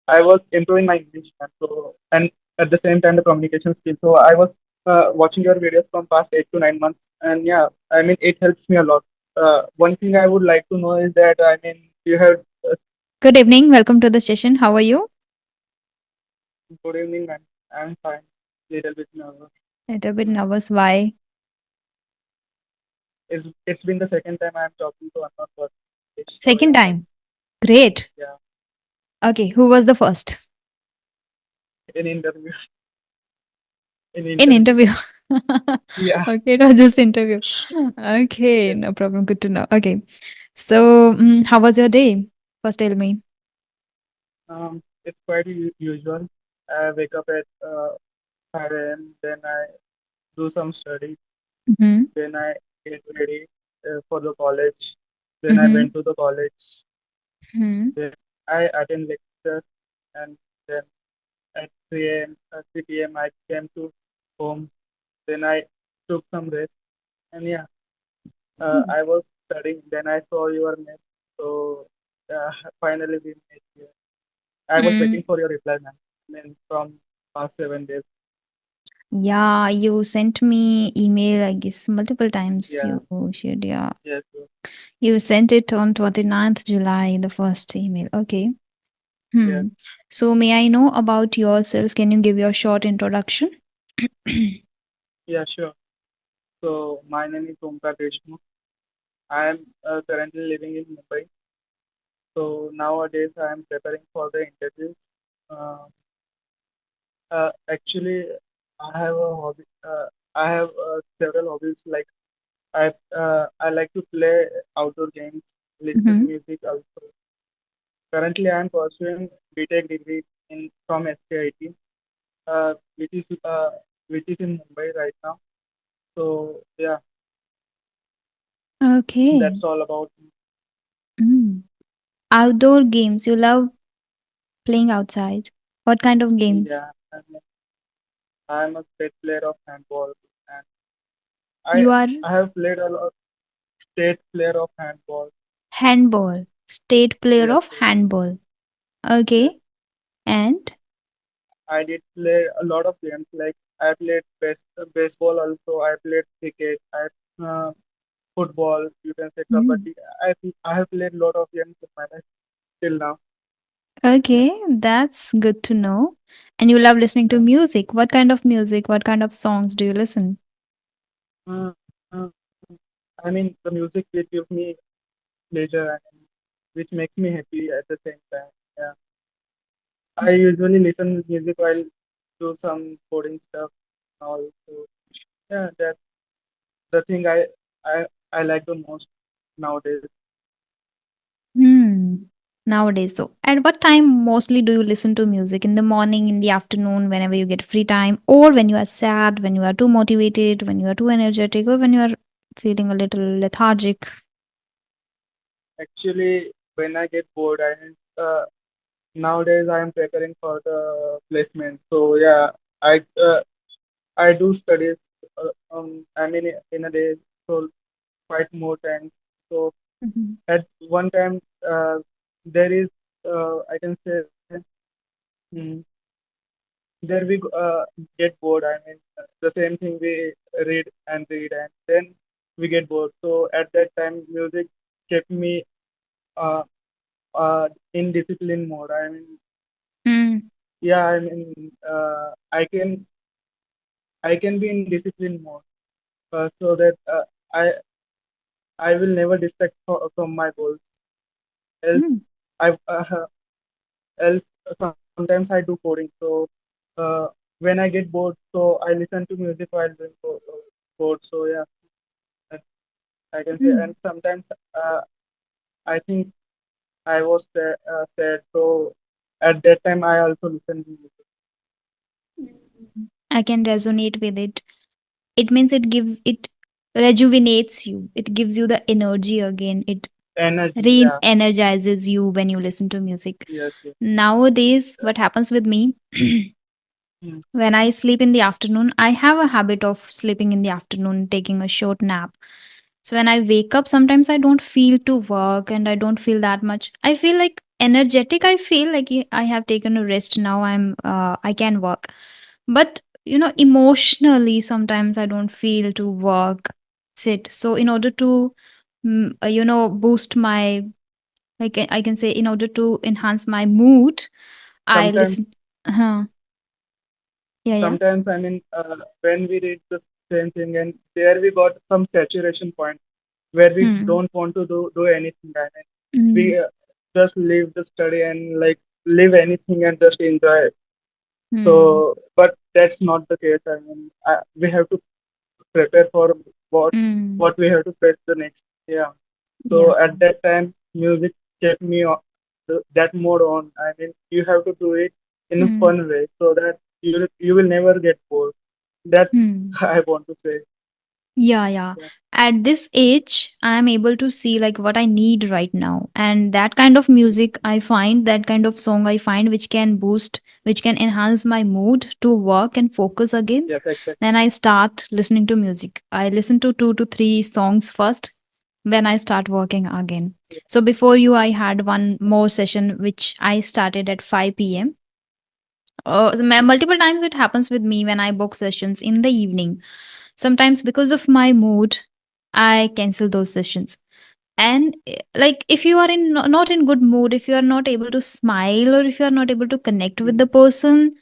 I was improving my English, and so and at the same time the communication skills. So I was watching your videos from past 8 to 9 months, and yeah, I mean it helps me a lot. One thing I would like to know is that I mean you have Good evening. Welcome to the session. How are you? good evening, man. I'm fine. Little bit nervous. A little bit nervous. Why? It's been the second time I'm talking to unknown person. So Second yeah, time. Great. yeah, Okay. Who was the first? in interview, in In interview. interview. Yeah, Okay, not just interview. Okay, yeah. no problem. Good to know. Okay. So, how was your day? First, tell me. It's quite usual. I wake up at 5 a.m. Then I do some study. Mm-hmm. Then I get ready for the college. Then I Mm-hmm. went to the college. Mm-hmm. Then I attend lectures, and then at 3 a.m. 3 p.m. I came to home. Then I took some rest, and yeah, I was studying. Then I saw your name, so finally we met here. I was Mm. waiting for your reply, man. I mean, from past 7 days. Yeah, you sent me email, I guess, multiple times Yeah, you shared. Yeah. yes, yes. You sent it on 29th July, the first email. Okay. Yes. So, may I know about yourself? Can you give your short introduction? Yeah, sure. So my name is Omkar Deshmukh. I am currently living in Mumbai. So nowadays I am preparing for the interviews. Uh, Actually, I have a hobby. I have several hobbies. Like I like to play outdoor games, listen Mhm. music also. Currently, I am pursuing BTech degree in from SKIT, uh, which is uh, which is in Mumbai right now. So yeah, Okay. that's all about me. Mm. Outdoor games. You love playing outside. What kind of games? Yeah, I'm a state player of handball, and I You are I have played a lot state player of handball. handball, state player Yes, of yes, handball. yes. Okay. And I did play a lot of games. Like I played baseball also. I played cricket. Football. You can say mm. kabaddi. I have played a lot of games in my life till now. Yeah. Okay, that's good to know. And you love listening to Yeah. music. What kind of music? What kind of songs do you listen? Uh, uh, I mean the music which gives me pleasure and which makes me happy at the same time. Yeah. I usually listen music while do some coding stuff. Also, yeah, that's the thing I I like the most nowadays. Hmm. Nowadays, so at what time mostly do you listen to music? In the morning, in the afternoon, whenever you get free time, or when you are sad, when you are too motivated, when you are too energetic, or when you are feeling a little lethargic? Actually, when I get bored, nowadays I am preparing for the placement. So yeah, I do studies. I mean in a day, so quite more time. So Mhm. at one time, there is I can say. Hmm, there we get bored. I mean, the same thing we read and then we get bored. So at that time, music kept me uh, in discipline mode. I mean, Mm. yeah, I mean, I can be in discipline mode so that I I will never distract from my goals. Else, Mm. I else sometimes I do coding. So uh, when I get bored, so I listen to music while doing code. So yeah, that I can say. Mm. And sometimes uh, I think I was sad. So at that time, I also listen to music. Mm. I can resonate with it. It means it rejuvenates you. It gives you the energy again. It Energy, yeah, re-energizes you when you listen to music. yes, yes, Nowadays, yeah. what happens with me Mm. when I sleep in the afternoon, I have a habit of sleeping in the afternoon, taking a short nap. So when I wake up, sometimes I don't feel to work and I don't feel that much. I feel like energetic. I feel like I have taken a rest now. I can work. But emotionally sometimes I don't feel to work, sit. So in order to boost my, I can say, in order to enhance my mood, I Sometimes, listen. Uh-huh. Yeah, yeah. sometimes I mean, when we read the same thing, and there we got some saturation point where we Hmm. don't want to do anything. I mean, Hmm. we just leave the study and like live anything and just enjoy it. Hmm. So, but that's not the case. I mean, we have to prepare for what Hmm. what we have to face the next. Yeah. Yeah. So at that time, music kept me on that mode on. I mean, you have to do it in a Hmm. fun way so that you will never get bored. That Hmm. I want to say. Yeah, yeah. Yeah. At this age, I am able to see like what I need right now. And that kind of music I find, that kind of song I find which can boost, which can enhance my mood to work and focus again. Yes, exactly. Then I start listening to music. I listen to 2 to 3 songs first, then I start working again. Yeah. So before you, I had one more session which I started at 5 p.m. Multiple times it happens with me when I book sessions in the evening. Sometimes because of my mood, I cancel those sessions. And like if you are in not in good mood, if you are not able to smile, or if you are not able to connect with Mm, the person,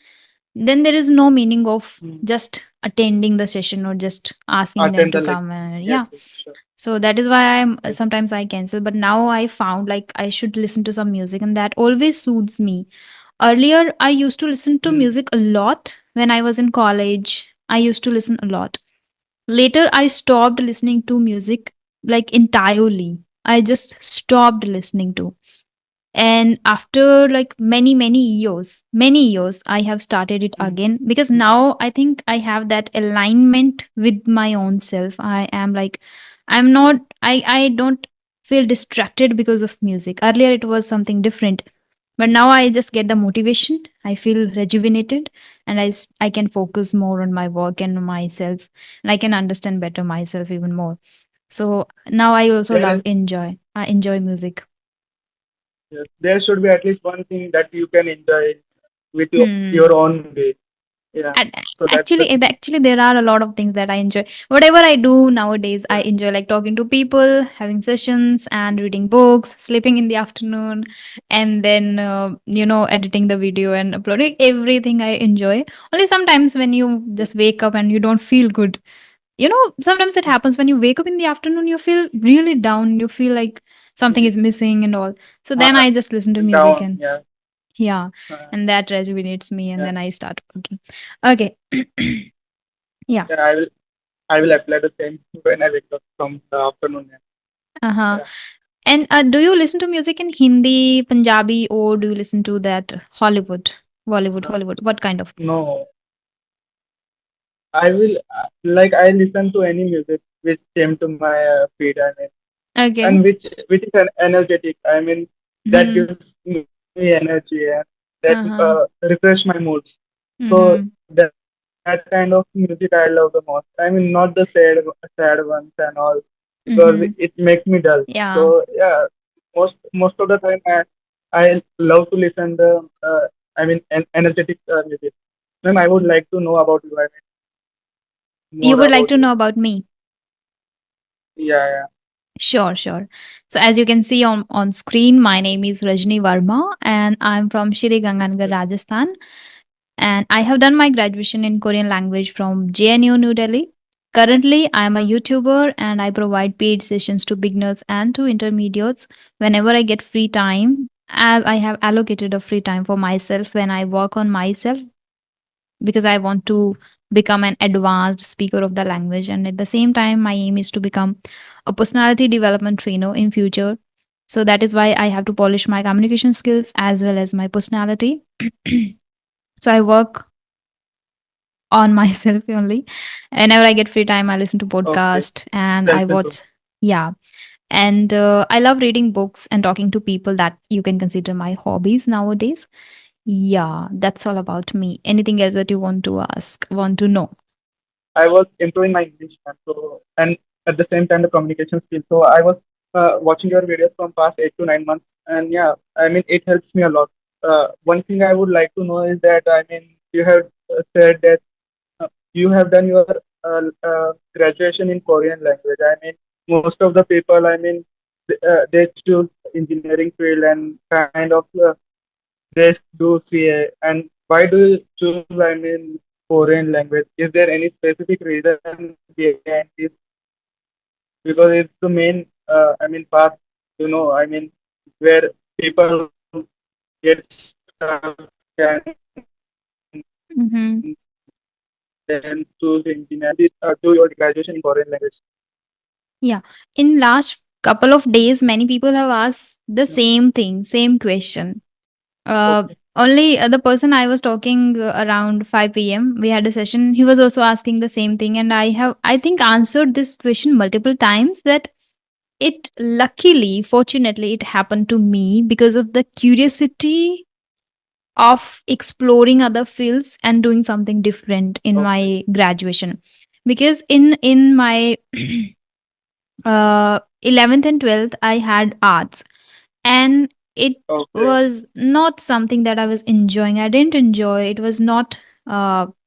then there is no meaning of mm. just attending the session or just asking them Attend to the come. lecture. Yes, Yeah. yes, sure. So that is why I'm Yes. sometimes I cancel. But now I found like I should listen to some music, and that always soothes me. Earlier, I used to listen to Mm, music a lot when I was in college. I used to listen a lot. Later, I stopped listening to music like entirely. I just stopped listening to. And after like many years, I have started it mm, again because now I think I have that alignment with my own self. I am like, I'm not, I don't feel distracted because of music. Earlier, it was something different, but now I just get the motivation. I feel rejuvenated, and I can focus more on my work and myself, and I can understand better myself even more. So now I also there is, I enjoy music. yes, there should be at least one thing that you can enjoy with Hmm. your own way. Yeah. And So that's the actually, thing. actually, there are a lot of things that I enjoy. Whatever I do nowadays, I enjoy like talking to people, having sessions, and reading books, sleeping in the afternoon, and then editing the video and uploading. Everything I enjoy. Only sometimes when you Yeah. just wake up and you don't feel good. Sometimes it happens when you wake up in the afternoon, you feel really down. You feel like something Yeah. is missing and all. So then Uh, I just listen to music down. and Yeah. yeah, Uh, and that rejuvenates me, and yeah. then I start working. Okay. Yeah. Yeah. I will apply the same when I wake up from the afternoon. Uh-huh. Yeah. And do you listen to music in Hindi, Punjabi, or do you listen to that Hollywood, Bollywood, Uh, Hollywood? What kind of? no, I will like I listen to any music which came to my feed. I mean, Okay. and which is an energetic. I mean, that Mm-hmm. gives me energy and that Uh-huh. refresh my moods. So Mm-hmm. that kind of music I love the most. I mean, not the sad ones and all, because it Mm-hmm. makes me dull. So Yeah. yeah, most of the time I love to listen the I mean energetic music. Ma'am, I would like to know about you. I mean, You more would like about to you. know about me? Yeah, yeah. Sure, sure. So as you can see on screen, my name is Rajni Verma, and I'm from Shri Ganganagar, Rajasthan. And I have done my graduation in Korean language from JNU New Delhi. Currently, I am a YouTuber and I provide paid sessions to beginners and to intermediates whenever I get free time, as I have allocated a free time for myself when I work on myself because I want to become an advanced speaker of the language, and at the same time my aim is to become a personality development trainer in future. So that is why I have to polish my communication skills as well as my personality. So I work on myself only. Whenever I get free time, I listen to Okay. podcast and I Self watch. improvement. Yeah, and I love reading books and talking to people. That you can consider my hobbies nowadays. Yeah, that's all about me. Anything else that you want to ask, want to know? I was improving my English, man. So and at the same time the communication skills. So I was watching your videos from past 8 to 9 months. and yeah, I mean it helps me a lot. One thing I would like to know is that I mean you have said that you have done your graduation in Korean language. I mean most of the people, I mean they choose engineering field and kind of they do CA. And why do you choose, I mean, Korean language? Is there any specific reason behind this? Because it's the main, I mean, path, I mean, where people get stuck and then choose engineering. So Mm-hmm. why did you do your graduation in Korean language? Yeah. In last couple of days, many people have asked the same thing, same question. Uh, Okay. only the person I was talking around 5 p.m. We had a session. He was also asking the same thing, and I think, answered this question multiple times. That it luckily, fortunately, it happened to me because of the curiosity of exploring other fields and doing something different in Okay. my graduation. Because in my 11th and 12th, I had arts, and it Okay. was not something that I was enjoying. I didn't enjoy. It was not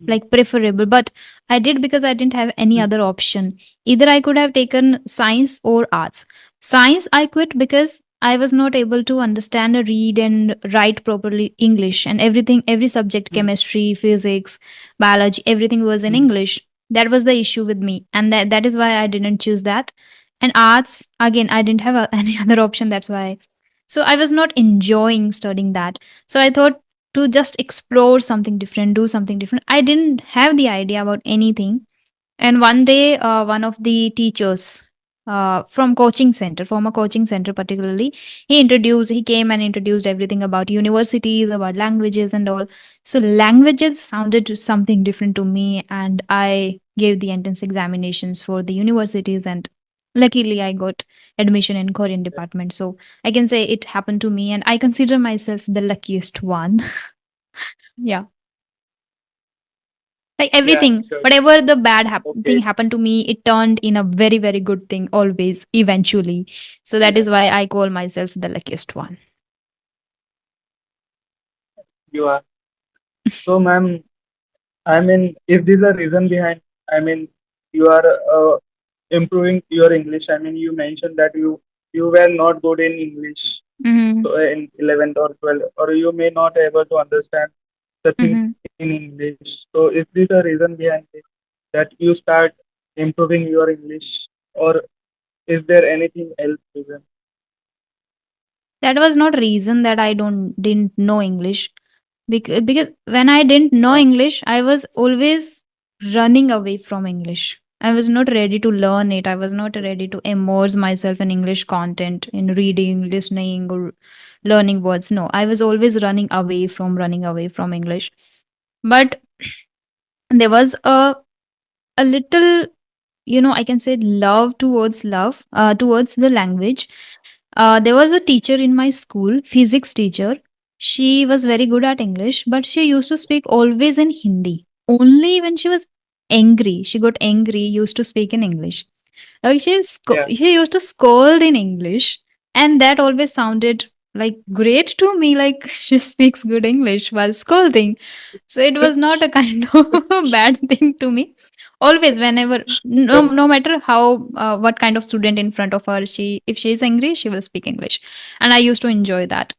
like preferable, but I did because I didn't have any other option. Either I could have taken science or arts. Science I quit because I was not able to understand or read and write properly English, and every subject, chemistry, physics, biology, everything was in English. That was the issue with me, and that is why I didn't choose that. And arts, again, I didn't have any other option. That's why. So I was not enjoying studying that. So I thought to just explore something different, do something different. I didn't have the idea about anything. And one day, one of the teachers from a coaching center particularly, he came and introduced everything about universities, about languages and all. So languages sounded something different to me, and I gave the entrance examinations for the universities, and luckily I got admission in Korean department. So I can say it happened to me, and I consider myself the luckiest one. Yeah. Like Yeah, everything, sure. whatever the thing Okay. happened to me, it turned in a very, very good thing always, eventually. So that Yeah, is why I call myself the luckiest one. you are. So, ma'am, I mean, is this a reason behind? I mean, you are improving your English. I mean, you mentioned that you were not good in English, Mm-hmm. so in 11th or 12th, or you may not able to understand the things Mm-hmm. in English. So, is this a reason behind this that you start improving your English, or is there anything else reason? That was not reason that I don't didn't know English. Because when I didn't know Uh, English, I was always running away from English. I was not ready to learn it. I was not ready to immerse myself in English content, in reading, listening, or learning words. No, I was always running away from English. But there was a little, I can say, love towards the language. There was a teacher in my school, physics teacher. She was very good at English, but she used to speak always in Hindi. Only when she was angry, she got angry, used to speak in English. Like yeah. she used to scold in English, and that always sounded like great to me. Like she speaks good English while scolding. So it was not a kind of bad thing to me. Always, whenever, no matter how, what kind of student in front of her, if she is angry, she will speak English, and I used to enjoy that.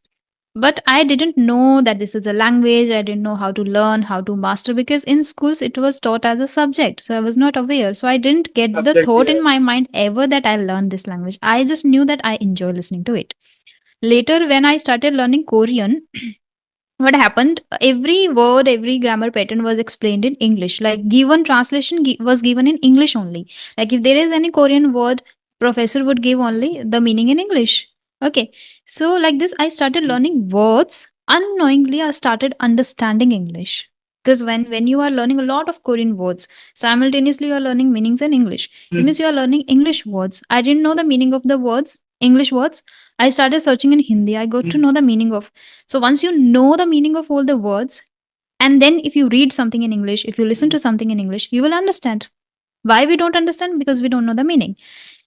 But I didn't know that this is a language. I didn't know how to learn, how to master, because in schools it was taught as a subject. So I was not aware. So I didn't get the Subject, thought yeah. in my mind ever that I'll learn this language. I just knew that I enjoy listening to it. Later, when I started learning Korean, what happened, every word, every grammar pattern was explained in English. Like given translation was given in English only. Like if there is any Korean word, professor would give only the meaning in English. Okay. So like this, I started Mm, learning words. Unknowingly, I started understanding English. Because when you are learning a lot of Korean words, simultaneously you are learning meanings in English. It mm, means you are learning English words. I didn't know the meaning of the words, English words. I started searching in Hindi. I got to mm, know the meaning of. So once you know the meaning of all the words, and then if you read something in English, if you listen mm. to something in English, you will understand. Why we don't understand? Because we don't know the meaning.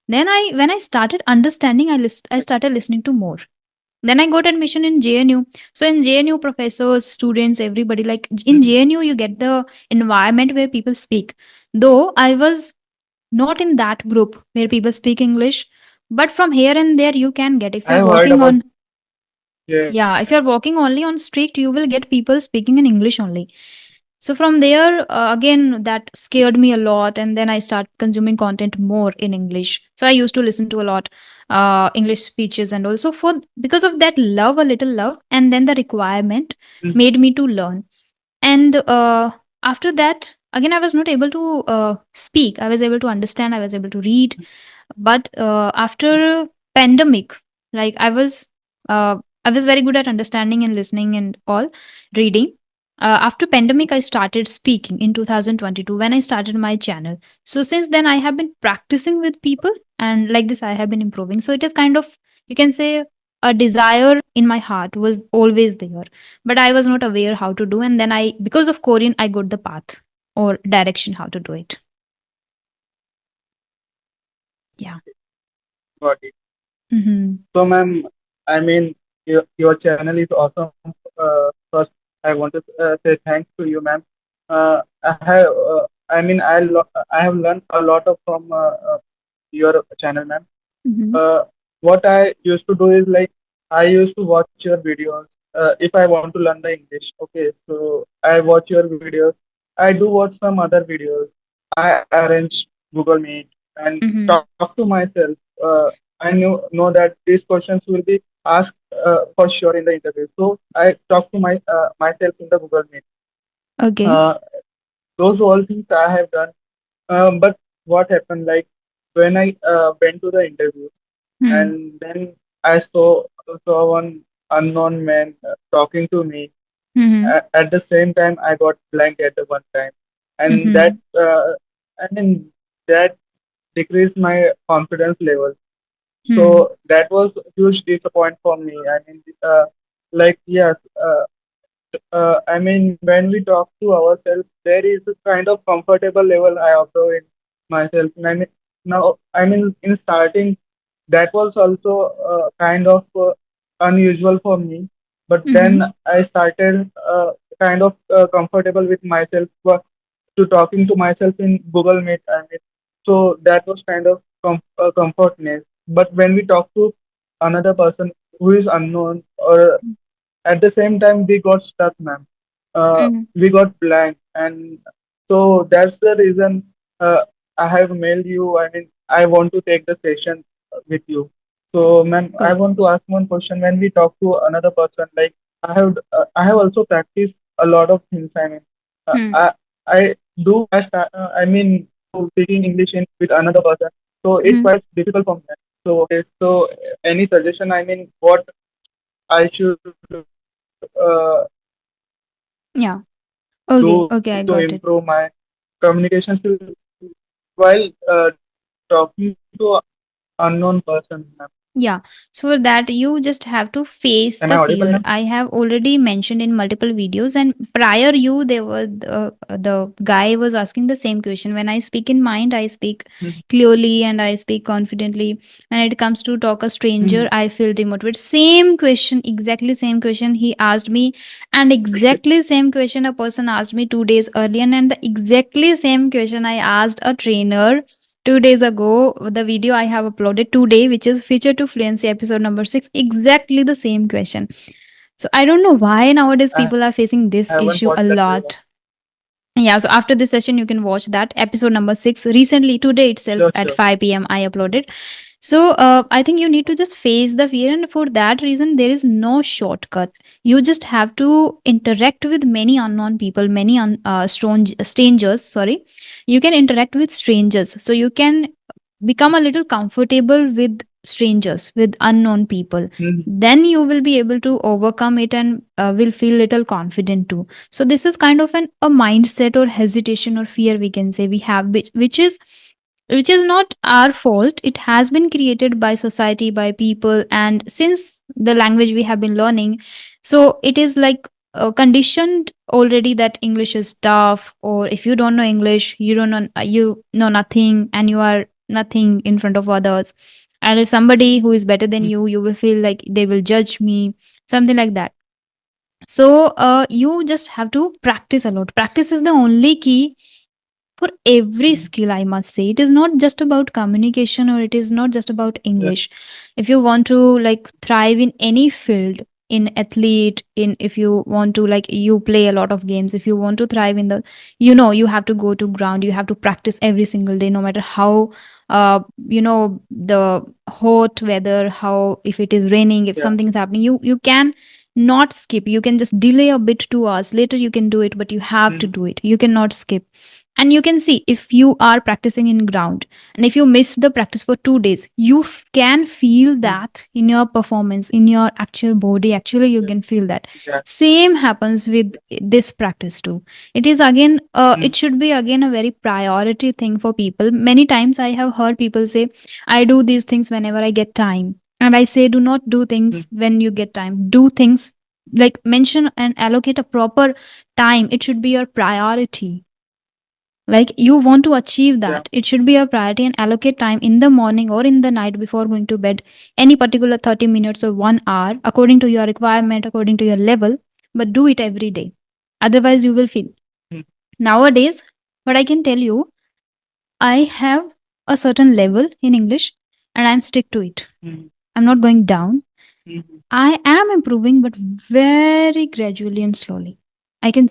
Then when I started understanding, I started listening to more. Then I got admission in JNU. So in JNU, professors, students, everybody, like in Mhm. JNU, you get the environment where people speak. Though I was not in that group where people speak English, but from here and there you can get. If I you're have heard walking about. on, Yeah. yeah, if you're walking only on street, you will get people speaking in English only. So from there, again, that scared me a lot, and then I started consuming content more in English. So I used to listen to a lot English speeches, and also for because of that love, a little love, and then the requirement Mhm. made me to learn. And after that, again, I was not able to speak. I was able to understand. I was able to read, but after pandemic, like I was very good at understanding and listening and all, reading. After pandemic, I started speaking in 2022 when I started my channel. So since then, I have been practicing with people, and like this, I have been improving. So it is kind of, you can say, a desire in my heart was always there, but I was not aware how to do. And then I, because of Korean, I got the path or direction how to do it. Yeah. Okay, got it. Mm-hmm. So, ma'am, I mean, your channel is awesome. First, I want to say thanks to you, ma'am. I have learned a lot of from your channel, ma'am. Mm-hmm. uh, what I used to do is like I used to watch your videos if I want to learn the English. Okay, so I watch your videos. I do watch some other videos. I arrange Google Meet and Mm-hmm. talk to myself. I know that these questions will be asked for sure in the interview. So I talk to myself in the Google Meet. Okay. Uh, those all things I have done. But what happened like when I went to the interview Mm-hmm. and then I saw one unknown man talking to me. Mm-hmm. At the same time, I got blank at the one time, and Mm-hmm. I mean that decreased my confidence level. Hmm. So that was huge disappointment for me. Like yes, I mean, when we talk to ourselves, there is a kind of comfortable level I observe in myself. And in starting, that was also kind of unusual for me. But Mm-hmm. then I started kind of comfortable with myself to talking to myself in Google Meet. So that was kind of comfortness. But when we talk to another person who is unknown or at the same time we got stuck, ma'am. Mm-hmm. We got blank, and so that's the reason I have mailed you. I mean, I want to take the session with you. So, ma'am, I Oh. want to ask one question. When we talk to another person, like I have also practiced a lot of things. Uh, Hmm. I I do I start, I mean to speaking English in with another person, so it's Mm-hmm. quite difficult for me. So any suggestion? I mean, what I should Yeah. do Okay. Okay. I to got it. improve my communication skills while talking to unknown person. Yeah. So for that, you just have to face Am I the audible fear. now? I have already mentioned in multiple videos, and prior you, there were the guy was asking the same question. When I speak in mind, I speak Mhm. clearly and I speak confidently. When it comes to talk a stranger, Mhm. I feel demotivated. Same question, exactly same question he asked me, and exactly same question a person asked me 2 days earlier, and the exactly same question I asked a trainer 2 days ago. The video I have uploaded today, which is Feature to Fluency episode number 6, exactly the same question. So I don't know why nowadays I people are facing this haven't issue a watched that video. lot. Yeah, so after this session, you can watch that episode number 6. Recently, today itself Sure, at sure. 5 p.m., I uploaded. So I think you need to just face the fear, and for that reason, there is no shortcut. You just have to interact with many unknown people, many strangers. Sorry, you can interact with strangers, so you can become a little comfortable with strangers, with unknown people. Mhm. Then you will be able to overcome it and will feel little confident too. So this is kind of a mindset or hesitation or fear, we can say, we have, which is not our fault. It has been created by society, by people, and since the language we have been learning, so it is like conditioned already that English is tough, or if you don't know English, you don't know, you know nothing, and you are nothing in front of others. And if somebody who is better than Mm, you, you will feel like they will judge me, something like that. So you just have to practice a lot. Practice is the only key for every mm, skill, I must say. It is not just about communication, or it is not just about yeah. English. If you want to like thrive in any field, in athlete, in, if you want to like, you play a lot of games, if you want to thrive in the, you have to go to ground, you have to practice every single day, no matter how the hot weather, how, if it is raining, if Yeah. something is happening, you can not skip. You can just delay a bit, 2 hours later you can do it, but you have to Mm, do it. You cannot skip. And you can see, if you are practicing in ground, and if you miss the practice for 2 days, you can feel mm, that in your performance, in your actual body. Actually, you yeah. can feel that. Yeah. Same happens with this practice too. It is again, Mm, it should be again a very priority thing for people. Many times I have heard people say, I do these things whenever I get time. And I say, do not do mm, things when you get time. Do things, like, mention and allocate a proper time. It should be your priority. Like, you want to achieve yeah. that, it should be a priority, and allocate time in the morning or in the night before going to bed, any particular 30 minutes or 1 hour, according to your requirement, according to your level, but do it every day. Otherwise, you will feel. Mm, Nowadays, what I can tell you, I have a certain level in English, and I'm stick to it. mm, I'm not going down. mm, I am improving, but very gradually and slowly. I can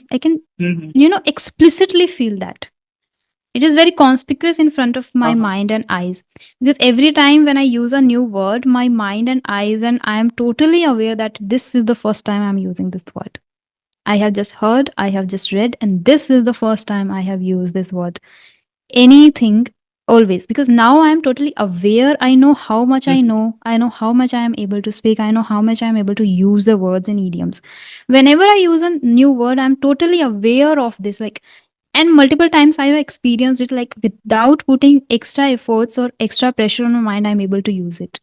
mm, explicitly feel that. It is very conspicuous in front of my uh-huh. mind and eyes. Because every time when I use a new word, my mind and eyes, and I am totally aware that this is the first time I'm using this word. I have just heard, I have just read, and this is the first time I have used this word. Anything, always. Because now I am totally aware. I know how much I Mm, know. I know how much I am able to speak. I know how much I am able to use the words and idioms. Whenever I use a new word, I'm totally aware of this. Like, and multiple times I have experienced it, like, without putting extra efforts or extra pressure on my mind, I'm able to use it.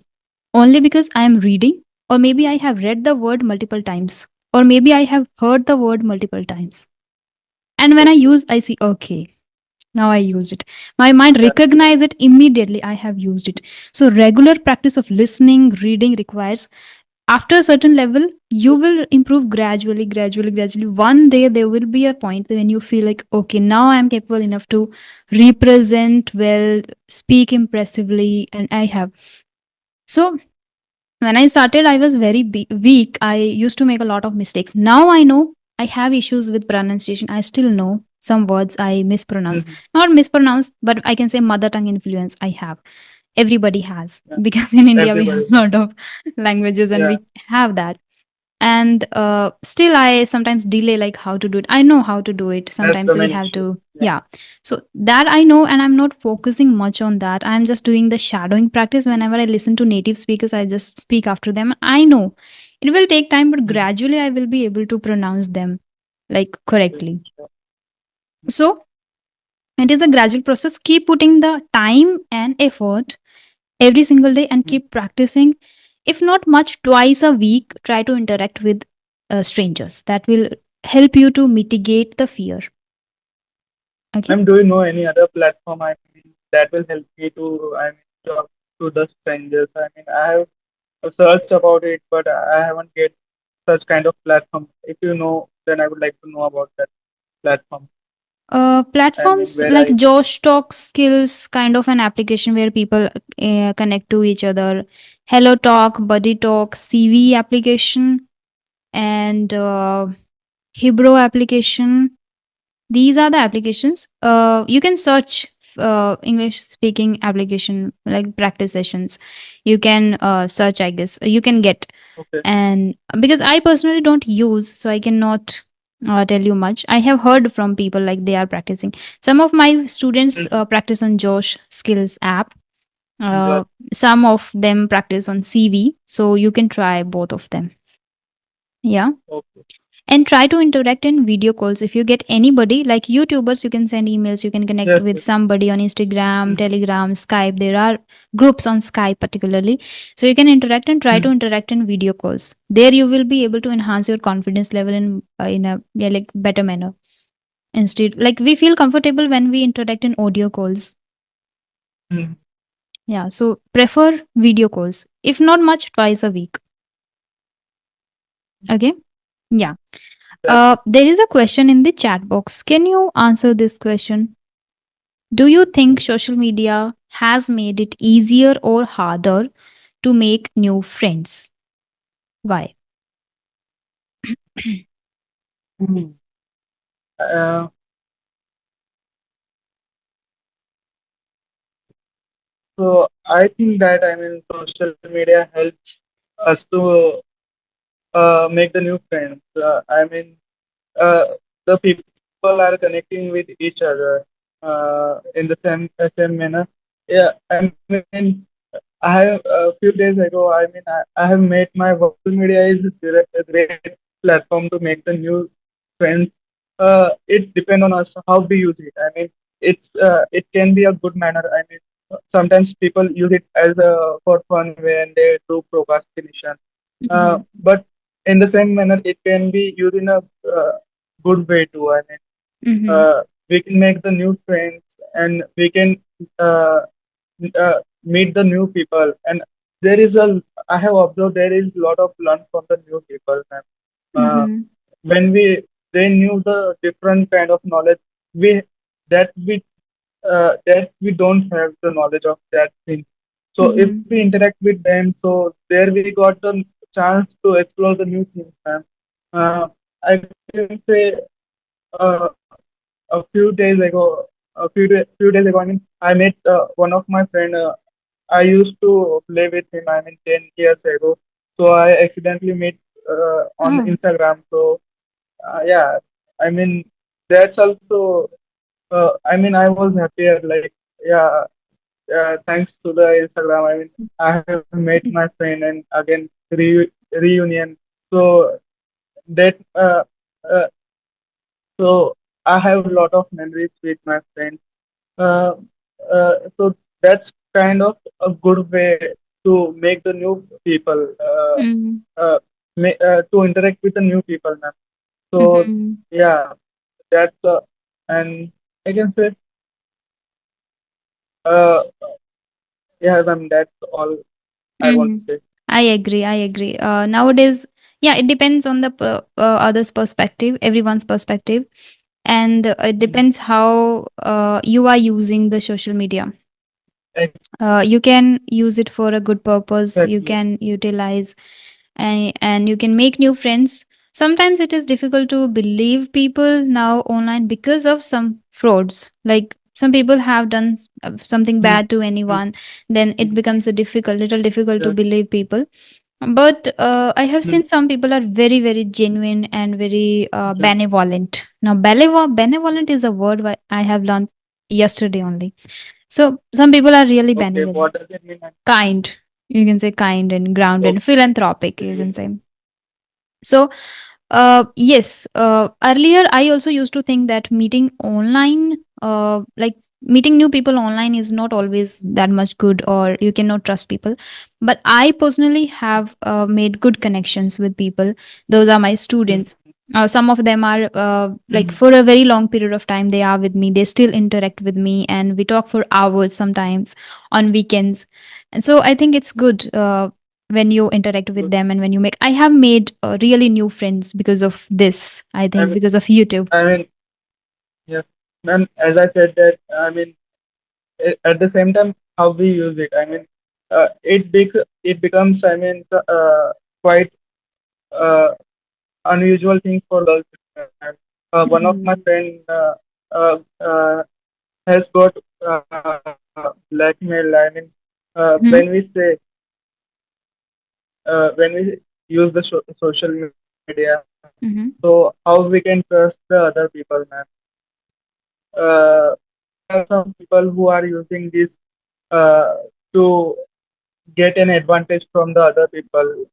Only because I am reading, or maybe I have read the word multiple times, or maybe I have heard the word multiple times. And when I okay. use, I see, okay, now I used it. My mind Yeah. recognize it immediately. I have used it. So regular practice of listening, reading requires, after a certain level, you will improve gradually, gradually, gradually. One day there will be a point when you feel like, okay, now I'm capable enough to represent well, speak impressively, and I have. So when I started, I was very weak. I used to make a lot of mistakes. Now I know I have issues with pronunciation. I still know some words I mispronounce. Mm, Not mispronounce, but I can say mother tongue influence I have. Everybody has, yeah. because in India we have Everybody. a lot of languages and Yeah. we have that. And still I sometimes delay, like, how to do it. I know how to do it. That's Sometimes the we main have issue. to, Yeah. yeah. So that I know, and I'm not focusing much on that. I'm just doing the shadowing practice. Mm, Whenever I listen to native speakers, I just speak after them. I know it will take time, but mm, gradually I will be able to pronounce them like yeah. correctly. Yeah. So it is a gradual process. Keep putting the time and effort every single day, and Mm, keep practicing. If not much, twice a week, try to interact with strangers. That will help you to mitigate the fear. Okay. do you know any other platform? I mean, that will help me to, I mean, talk to the strangers. I mean, I have searched about it, but I haven't get such kind of platform. If you know, then I would like to know about that platform. I mean, Platforms where like I can. Josh Talk Skills, kind of an application where people connect to each other. Hello Talk, Buddy Talk, CV application, and Hebrew application. These are the applications. You can search English speaking application, like practice sessions. You can search, I guess. You can get. Okay. And because I personally don't use, so I cannot tell you much. I have heard from people like they are practicing. Some of my students Mm-hmm. practice on Josh Skills app. But Uh, some of them practice on CV. So you can try both of them. Yeah. okay. And try to interact in video calls. If you get anybody like YouTubers, you can send emails, you can connect Yes. with Yes. somebody on Instagram, Mm-hmm. Telegram, Skype. There are groups on Skype particularly. So you can interact and try to Mm-hmm. interact in video calls. There you will be able to enhance your confidence level in a, yeah, like, better manner. Instead, like, we feel comfortable when we interact in audio calls. Mm-hmm. Yeah, so prefer video calls. If not much, twice a week. Okay? Yeah. That's There is a question in the chat box. Can you answer this question? Do you think social media has made it easier or harder to make new friends? Why? hmm. uh, so I think that social media helps us to make the new friends. Uh, the people are connecting with each other in the same manner. Yeah, I have a few days ago. I have made my social media is a great platform to make the new friends. It depends on us how we use it. It can be a good manner. Sometimes people use it as a for fun when they do procrastination. Mhm, But in the same manner, it can be used in a good way too. mhm, We can make the new friends and we can uh, meet the new people. And there is a I have observed there is a lot of learn from the new people. And, uh, mhm, when they knew the different kind of knowledge we that we don't have the knowledge of that thing. So if mhm, we interact with them, so there we got the chance to explore the new things. And I can say uh, a few days ago, few days ago, I met one of my friend. I used to play with him. 10 years ago. So I accidentally met on oh, Instagram. So yeah, I mean that's also. I was happier. Like yeah, thanks to the Instagram. I have met my friend and again reunion. So that so I have a lot of memories with my friends. Uh, so that's kind of a good way to make the new people, mhm, to interact with the new people, ma'am. So mhm, yeah, that's and I can say, uh, yeah, ma'am. That's all I want mhm. to say. I agree. I agree. Nowadays, yeah, it depends on the other's perspective, everyone's perspective, and it Mhm. depends how you are using the social media. You Exactly. can use it for a good purpose. You can utilize and you can make new friends. Sometimes it is difficult to believe people now online because of some frauds. Like some people have done something Mhm. bad to anyone, then it becomes a difficult, little difficult to Yeah. believe people. But I have Mhm. seen some people are very, very genuine and very Yeah. benevolent. Now, benevolent is a word I have learned yesterday only. So some people are really Okay. benevolent, What does it mean, ma'am? kind. You can say kind and grounded, philanthropic. You can Okay. say so. Yes. Earlier, I also used to think that meeting online, like meeting new people online, is not always that much good, or you cannot trust people. But I personally have made good connections with people. Those are my students. Mhm. Some of them are like Mhm. for a very long period of time, they are with me. They still interact with me, and we talk for hours sometimes on weekends. And so I think it's good. When you interact with Good. them and when you make I have made really new friends because of this, I I think mean, because of YouTube. I mean, yes, ma'am. As I said that, at the same time, how we use it. It becomes, quite uh, unusual things for girls. One of my Mhm. friend has got blackmail. When we Mhm. say when we use the social media, so Mhm. how we can trust the other people, man? There are some people who are using this to get an advantage from the other people.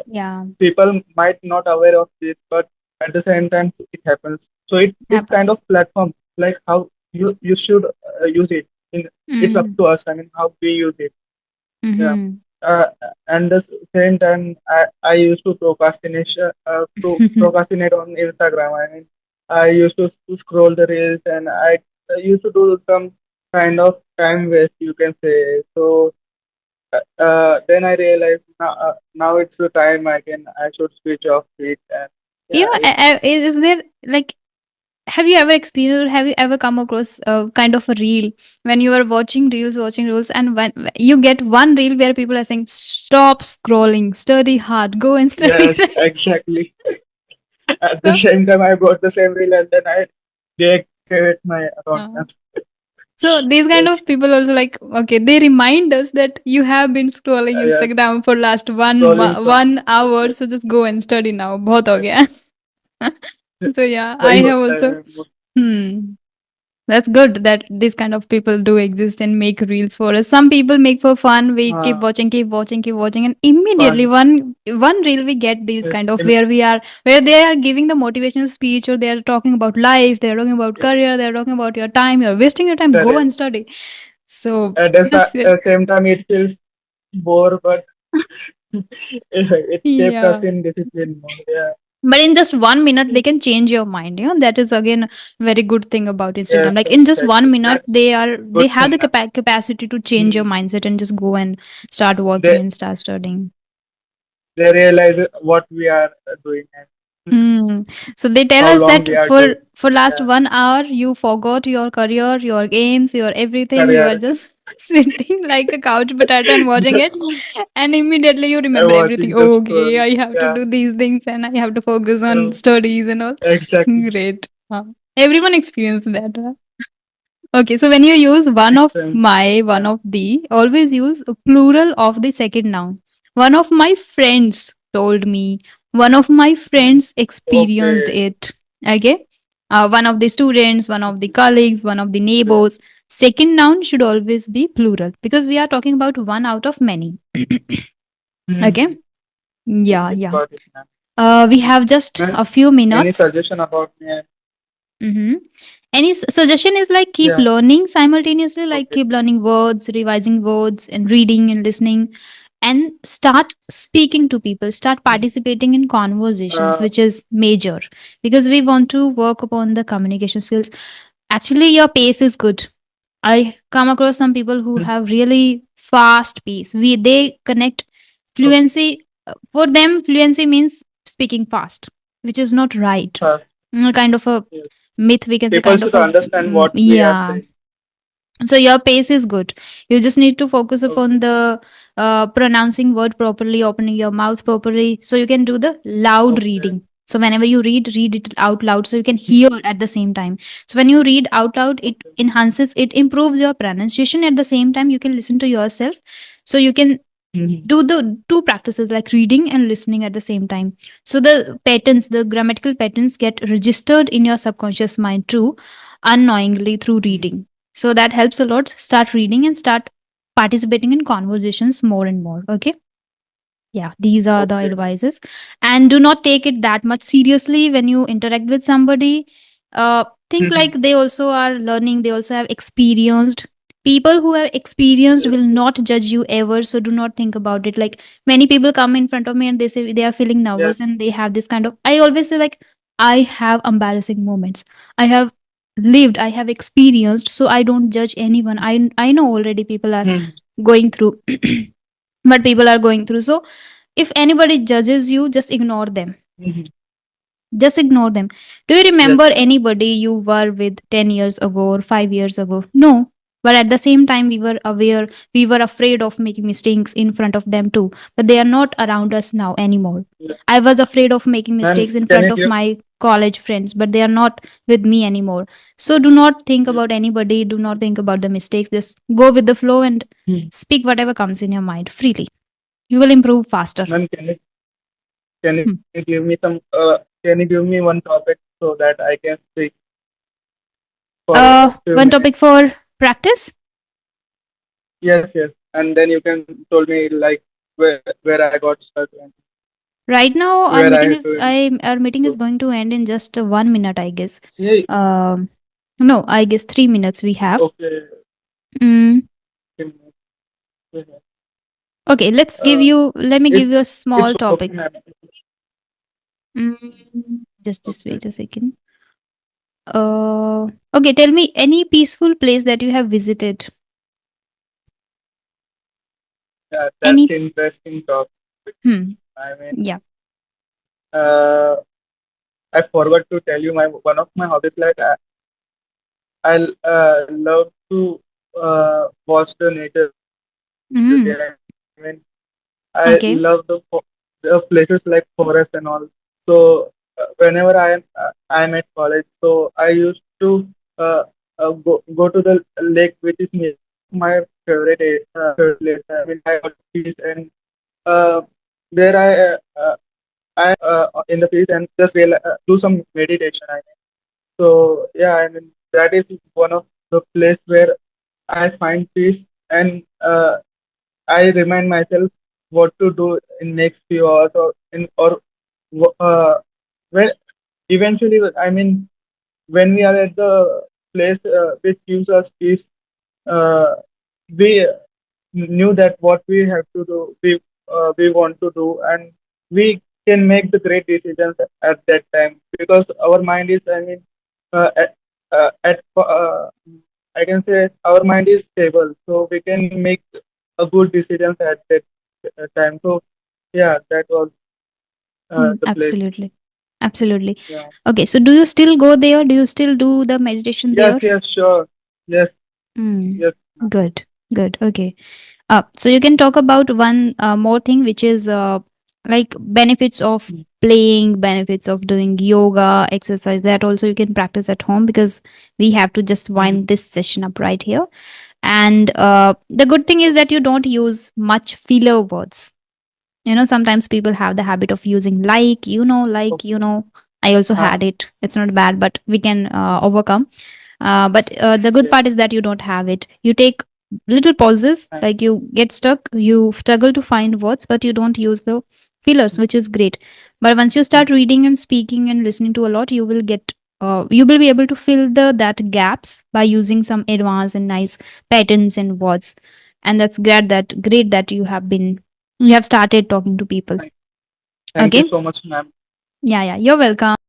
Yeah, People might not aware of this, but at the same time it happens. So it's kind of happens. platform like how you should use it. It's up Mhm. to us. How we use it. Yeah. Mhm. Uh, and the same time, I used to procrastinate on Instagram. I used to scroll the reels, and I used to do some. kind of time waste, you can say. So then I realized now it's the time I should switch off it. And You yeah, know, it, is there like, have you ever experienced or have you ever come across kind of a reel when you are watching reels, and when you get one reel where people are saying, stop scrolling, study hard, go and study, yes, right? exactly. At the So, same time, I bought the same reel and then I deactivate my account. uh, so these kind Yes, of people also like, okay, they remind us that you have been scrolling yeah, Instagram for last scrolling from 1 hour, yes, so just go and study now. बहुत हो yes. गया. So yeah, I वही have होता also. है वो- Hmm. That's good that these kind of people do exist and make reels for us. Some people make for fun. We हाँ keep watching, and immediately fun one reel we get these yes, kind of where they are giving the motivational speech, or they are talking about life, they are talking about yes, career, they are talking about your time, you're wasting your time. Go correct. and study. So At the that's good. same time, it feels bore, but it kept us Yeah. in discipline mode. Yeah, But in just 1 minute, they can change your mind. You know, that is again very good thing about Instagram. yes, Like in just one exactly. minute, That's they good have thing. the capacity to change your Hmm. mindset and just go and start working They and start studying. they realize what we are doing and Hmm. So they tell how us long we that are doing. for last Yeah, 1 hour, you forgot your career, your games, your everything. You are career. just sitting like a couch potato and watching it, and immediately you remember everything. Watching the Okay, story. I have to Yeah, do these things, and I have to focus on uh, studies and all. exactly. Great. Everyone experienced that. Okay, so when you use one of Extent. my, one Yeah. of the, always use a plural of the second noun. One of my friends told me. One of my Mhm. friends experienced Okay. it. Okay. One of the students, one of the colleagues, one of the Okay. neighbors. Second noun should always be plural because we are talking about one out of many. Mhm. Okay. Yeah, Okay. yeah. Got it, ma'am. We have just Ma'am, a few any minutes. suggestion about me? Mm-hmm. Any suggestion is like keep Yeah. learning simultaneously, like Okay. keep learning words, revising words, and reading and listening, and start speaking to people, start Mhm. participating in conversations, Uh, which is major because we want to work upon the communication skills. Actually, your pace is good. I come across some people who mhm. have really fast pace. They connect Okay. fluency. For them, fluency means speaking fast, which is not right. Uh, Kind of a yes. myth, we can say, People kind of should a understand what we are yeah. saying. So your pace is good. You just need to focus Okay. upon the pronouncing word properly, opening your mouth properly, so you can do the loud Okay. reading. So whenever you read it out loud, so you can hear Mhm. at the same time. So when you read out loud, it Okay. enhances, it improves your pronunciation. At the same time, you can listen to yourself, so you can Mhm. do the two practices like reading and listening at the same time. So the patterns, the grammatical patterns get registered in your subconscious mind too, unknowingly through Mhm. reading. So that helps a lot. Start reading and start participating in conversations more and more. Okay. Yeah, these are the Okay, ma'am. advices. And do not take it that much seriously when you interact with somebody. Think Mhm. like they also are learning, they also have experienced. People who have experienced Yes. will not judge you ever. So do not think about it. Like many people come in front of me and they say they are feeling Yes. nervous and they have this kind of. I always say, like, I have embarrassing moments. I have lived, I have experienced. So I don't judge anyone. I know already people are Mhm. going through. But people are going through. So if anybody judges you, just ignore them. Mhm. Just ignore them. Do you Yes, remember ma'am. anybody you were with 10 years ago or 5 years ago? No. But at the same time, we were aware, we were afraid of making mistakes in front of them too. But they are not around us now anymore. Yeah. I was afraid of making Ma'am, mistakes in can front you of give? my college friends, but they are not with me anymore. So do not think Yes. about anybody. Do not think about the mistakes. Just go with the flow and Mhm. speak whatever comes in your mind freely. You will improve faster. Ma'am, can you Hmm. give me some? Can you give me one topic so that I can speak for a few One minutes? topic for practice. Yes, yes. And then you can told me like where I got stuck and Right now, where I have to our meeting is improve. going to end in just 1 minute, I guess. Yeah. Um, no, I guess 3 minutes we have. Okay. Mm, Okay, ma'am. Okay. okay, let's give Uh, you. Let me it give you a it's small okay, topic. ma'am. Just Okay. wait a second. Okay, tell me any peaceful place that you have visited. Yeah, that's Any interesting topic. hmm. I mean, Yeah. uh, I forgot to tell you my one of my hobbies. Like I love to watch the nature beauty. I mean, I love the Okay. places like forest and all. So whenever I'm at college, so I used to uh, go to the lake, which is one of my favorite place. I mean, I got peace and uh, there I in the peace and just do some meditation. I mean, so yeah, I mean that is one of the place where I find peace and I remind myself what to do in next few hours or in or well eventually I mean when we are at the place which gives us peace, uh, we knew that what we have to do, we want to do, and we can make the great decisions at that time because our mind is, I mean, at I can say our mind is stable, so we can make a good decisions at that time. So yeah, that was the place. Absolutely. Absolutely. Yeah. Okay, so do you still go there? Do you still do the meditation Yes, there? yes, sure. Yes, Mm, yes, ma'am. good. Good. Okay. So you can talk about one more thing, which is like benefits of Mm, playing, benefits of doing yoga, exercise. That also you can practice at home because we have to just mm. wind this session up right here. And the good thing is that you don't use much filler words. Sometimes people have the habit of using Okay. I also Uh, had it. It's not bad, but we can overcome. But the good yes. part is that you don't have it. You take little pauses, Thank like you get stuck, you struggle to find words, but you don't use the fillers, you. which is great. But once you Mm, start reading and speaking and listening to a lot, you will be able to fill the that gaps by using some advanced and nice patterns and words. And that's great that you have started talking to people. thank, thank you Okay. so much, ma'am. Yeah, yeah. You're welcome.